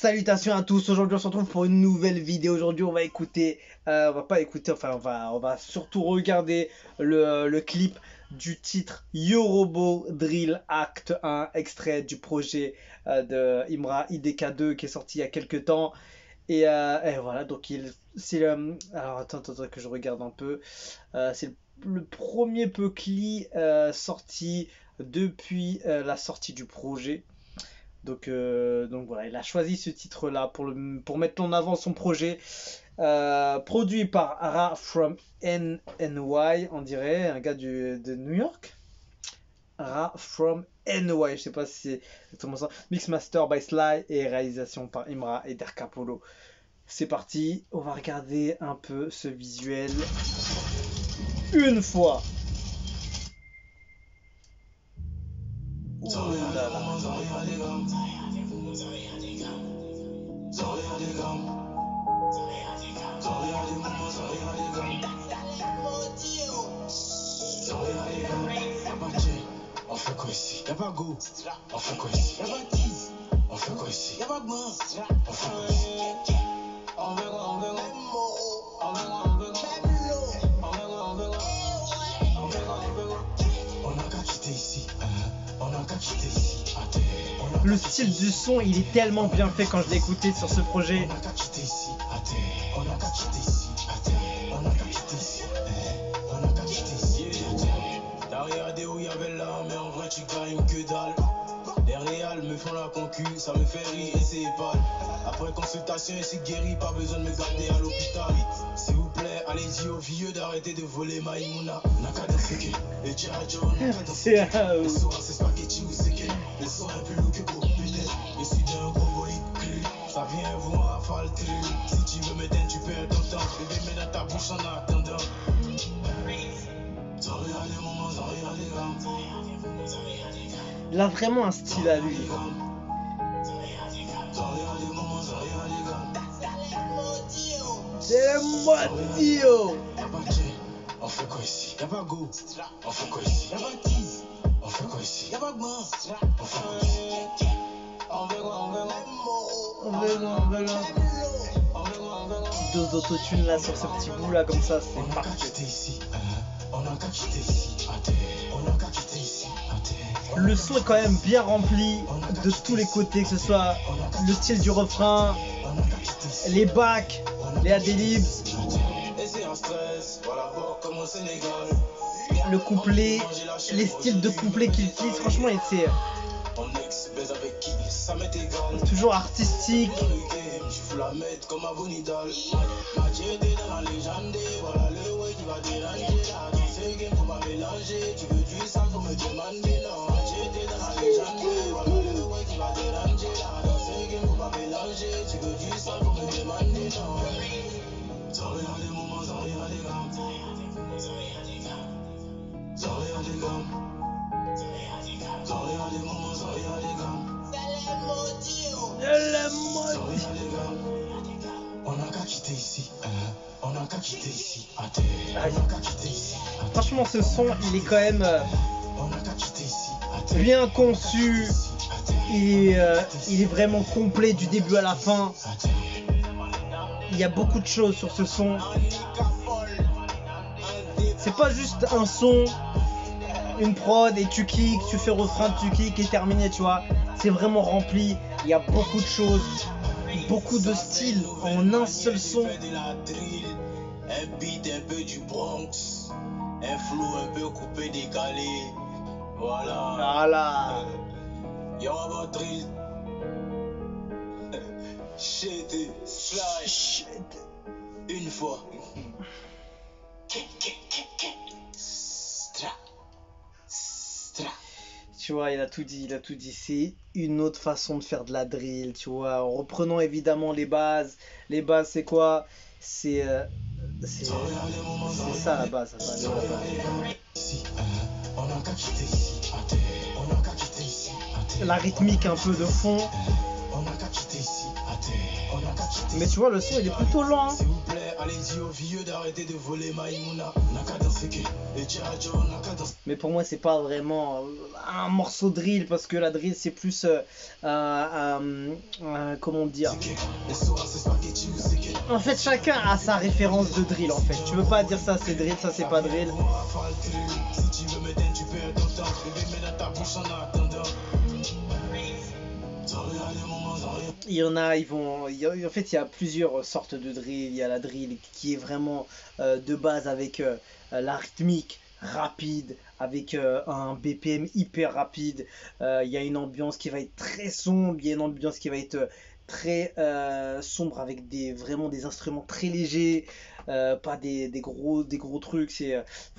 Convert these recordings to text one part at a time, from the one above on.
Salutations à tous, aujourd'hui on se retrouve pour une nouvelle vidéo. Aujourd'hui on va écouter, on va pas écouter, enfin on va surtout regarder le clip du titre Yo Robot Drill Act 1, extrait du projet de Imra IDK2 qui est sorti il y a quelques temps. Et voilà, donc c'est alors attends que je regarde un peu. C'est le premier Peucli sorti depuis la sortie du projet. Donc voilà, il a choisi ce titre-là pour mettre en avant son projet. Produit par Ara from NY, on dirait, un gars de New York. Ara from NY, je sais pas si c'est exactement ça. Mix Master by Sly et réalisation par Imra et Derkapolo. C'est parti, on va regarder un peu ce visuel une fois. Ouh là là. On fait quoi ici? Y'a pas go. On fait quoi ici? Y'a pas tease. On fait quoi ici? Y'a pas de main. On fait quoi ici? On veut quoi? On veut quoi? On veut quoi? On veut quoi? On veut quoi? On veut quoi? On veut quoi? On a qu'à quitter ici. On a qu'à quitter ici. Le style du son, il est tellement bien fait quand je l'ai écouté sur ce projet. On a qu'à quitter ici. On a qu'à quitter ici. On a qu'à quitter ici. On a qu'à quitter ici. T'as regardé où y'avait là, mais en vrai tu gagnes que dalle. Les réals me font la concu, ça me fait rire et c'est épale. Après consultation et c'est guéri, pas besoin de me garder à l'hôpital. S'il vous plaît, allez-y aux vieux d'arrêter de voler Maïmouna. Nakada Seke, et Tchajo, Nakada Seke. Le soir c'est spaghetti ou Seke. Le soir est plus lourd que pour peut-être. Et si d'un gros bolide, ça vient vous en rafale. Si tu veux m'éteindre, tu perds ton temps. Bébé, mets dans ta bouche en attendant. Il a vraiment un style à lui. C'est Modio. On fait quoi ici? Y'a pas go. On fait quoi ici? Y'a pas tease. On fait quoi ici? Y'a pas de main. On fait quoi ici? On veut quoi? On veut quoi? On veut là. Deux autotunes là sur ce petit bout là comme ça, c'est parfait. On a qu'à quitter ici. On a qu'à quitter ici. Le son est quand même bien rempli de tous les côtés, que ce soit le style du refrain, les backs, les adlibs, le couplet, les styles de couplet qu'il utilise, franchement c'est toujours artistique. On a qu'à quitter ici. On a qu'à quitter ici. Franchement ce son il est quand même bien conçu. Il est vraiment complet du début à la fin. Il y a beaucoup de choses sur ce son. C'est pas juste un son, une prod et tu kicks, tu fais refrain, tu kicks et terminé, tu vois. C'est vraiment rempli. Il y a beaucoup de choses, beaucoup de styles en un seul son. Un beat un peu du Bronx, un flow un peu coupé, décalé. Voilà. Yo Robot Drill. Shit, slash. Une fois. Tu vois, il a tout dit. C'est une autre façon de faire de la drill, tu vois. En reprenant évidemment les bases. Les bases, c'est quoi? C'est ça la base. La rythmique un peu de fond. Mais tu vois, le son il est plutôt lent. Hein. S'il vous plaît, allez-y aux vieux d'arrêter de voler Maïmouna. Naka danseke, et Djajo, Naka danseke. Mais pour moi, c'est pas vraiment un morceau drill parce que la drill c'est plus comment dire. Les soirs, c'est spaghetti ou c'est que. En fait, chacun a sa référence de drill en fait. Tu veux pas dire ça c'est drill, ça c'est pas drill. Si tu veux me donner, tu perds ton temps. Bébé, mets dans ta bouche en attendant. Sans rien, les moments, sans rien. Il y en a, en fait, il y a plusieurs sortes de drill. Il y a la drill qui est vraiment de base avec la rythmique rapide, avec un BPM hyper rapide. Il y a une ambiance qui va être très sombre, il y a une ambiance qui va être très sombre avec vraiment des instruments très légers, pas des gros trucs.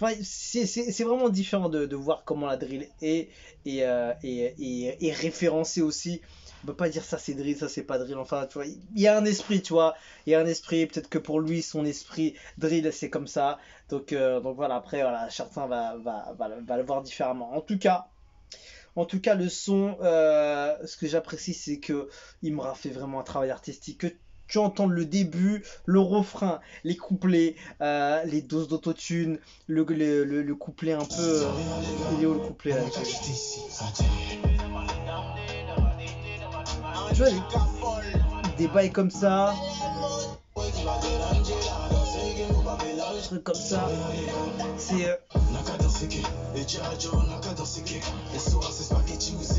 Enfin, c'est vraiment différent de voir comment la drill est et référencée aussi. On peut pas dire ça c'est drill, ça c'est pas drill. Enfin, tu vois, il y a un esprit, tu vois. Il y a un esprit, peut-être que pour lui, son esprit drill, c'est comme ça. Donc voilà, après, voilà, certains va le voir différemment. En tout cas, le son, ce que j'apprécie, c'est que il m'aura fait vraiment un travail artistique. Que tu entends le début, le refrain, les couplets, les doses d'autotune, le couplet un peu. Il est où le couplet là? Tu vois, des bails comme ça, des trucs comme ça. C'est.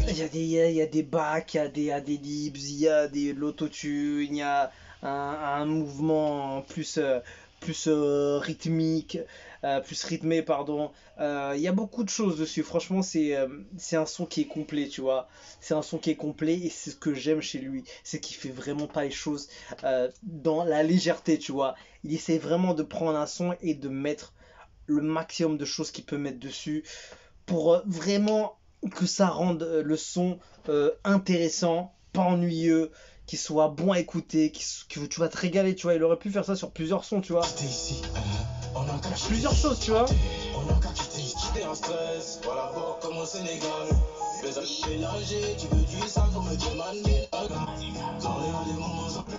Il y a des bacs, il y a des dips, il y a de l'autotune, il y a un mouvement plus rythmique, plus rythmé, pardon. Il y a beaucoup de choses dessus. Franchement, c'est un son qui est complet, tu vois. C'est un son qui est complet et c'est ce que j'aime chez lui. C'est qu'il fait vraiment pas les choses dans la légèreté, tu vois. Il essaie vraiment de prendre un son et de mettre le maximum de choses qu'il peut mettre dessus pour vraiment que ça rende le son intéressant, pas ennuyeux, qu'il soit bon à écouter, que tu vas te régaler, tu vois. Il aurait pu faire ça sur plusieurs sons, tu vois. Plusieurs choses, tu vois. T'es en stress, voilà pour comme au Sénégal. Les amis mélangés, tu veux du sang comme demander. Sans rien, les moments sans plus.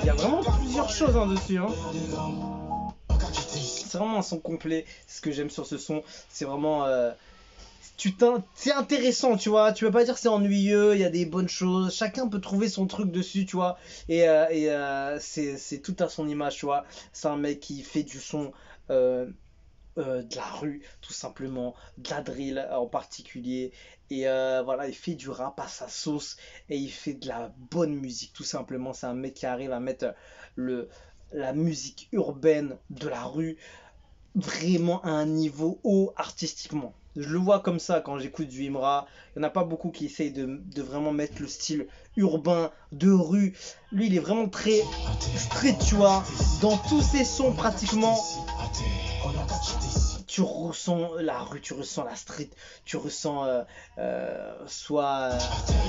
Il y a vraiment plusieurs choses hein, dessus. Hein. C'est vraiment un son complet. Ce que j'aime sur ce son, c'est vraiment. C'est intéressant, tu vois. Tu veux pas dire c'est ennuyeux, il y a des bonnes choses. Chacun peut trouver son truc dessus, tu vois. Et c'est tout à son image, tu vois. C'est un mec qui fait du son. De la rue, tout simplement, de la drill en particulier. Et voilà, il fait du rap à sa sauce et il fait de la bonne musique, tout simplement. C'est un mec qui arrive à mettre la musique urbaine de la rue vraiment à un niveau haut artistiquement. Je le vois comme ça quand j'écoute du Imra. Il n'y en a pas beaucoup qui essayent de vraiment mettre le style urbain de rue. Lui, il est vraiment très street, tu vois. Dans tous ses sons, pratiquement, tu ressens la rue, tu ressens la street, tu ressens soit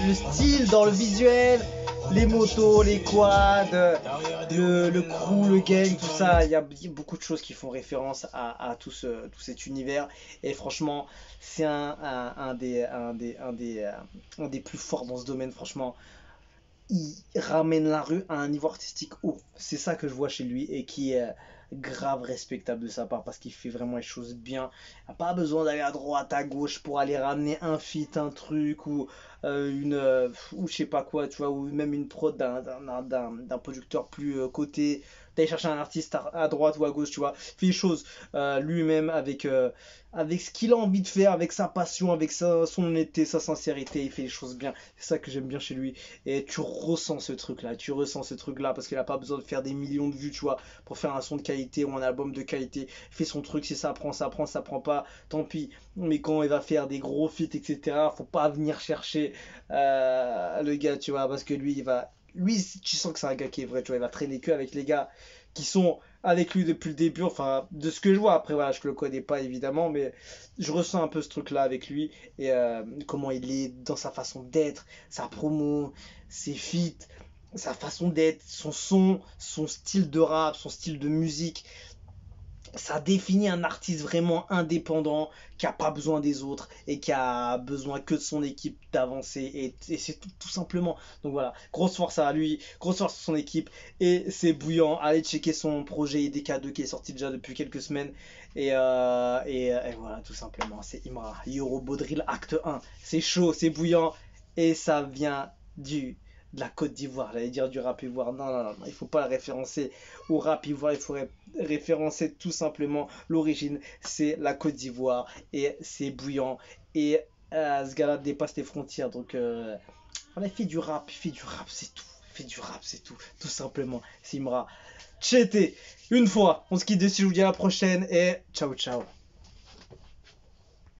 le style dans le visuel, les motos, les quads, le crew, le gang, tout ça. Il y a beaucoup de choses qui font référence à tout cet univers. Et franchement, c'est un des plus forts dans ce domaine. Franchement, il ramène la rue à un niveau artistique haut. C'est ça que je vois chez lui et qui est grave respectable de sa part parce qu'il fait vraiment les choses bien. Il n'a pas besoin d'aller à droite, à gauche pour aller ramener un feat, un truc ou ou je sais pas quoi, tu vois, ou même une prod d'un producteur plus coté. D'aller chercher un artiste à droite ou à gauche, tu vois. Il fait les choses lui-même avec ce qu'il a envie de faire, avec sa passion, avec son honnêteté, sa sincérité. Il fait les choses bien. C'est ça que j'aime bien chez lui. Et tu ressens ce truc-là, parce qu'il n'a pas besoin de faire des millions de vues, tu vois, pour faire un son de qualité ou un album de qualité. Il fait son truc, si ça prend, ça prend, ça prend pas, tant pis. Mais quand il va faire des gros feats, etc., faut pas venir chercher le gars, tu vois, parce que lui, tu sens que c'est un gars qui est vrai, tu vois, il va traîner que avec les gars qui sont avec lui depuis le début, enfin, de ce que je vois. Après, voilà, je le connais pas évidemment, mais je ressens un peu ce truc-là avec lui et comment il est dans sa façon d'être, sa promo, ses feats, sa façon d'être, son son, son style de rap, son style de musique. ça définit un artiste vraiment indépendant qui a pas besoin des autres et qui a besoin que de son équipe d'avancer et c'est tout simplement. Donc voilà, grosse force à lui, grosse force à son équipe et c'est bouillant. Allez checker son projet IDK2 qui est sorti déjà depuis quelques semaines et voilà tout simplement. C'est Imra, Yorubo Drill Acte 1. C'est chaud, c'est bouillant et ça vient de la Côte d'Ivoire, j'allais dire du rap ivoire. Non, non, non, il faut pas le référencer au rap ivoire, il faudrait référencer tout simplement l'origine, c'est la Côte d'Ivoire et c'est bouillant et ce gars-là dépasse les frontières. Donc voilà, il fait du rap, c'est tout. Il fait du rap, c'est tout simplement. Simra, Tchété, une fois, on se quitte dessus, je vous dis à la prochaine et ciao ciao.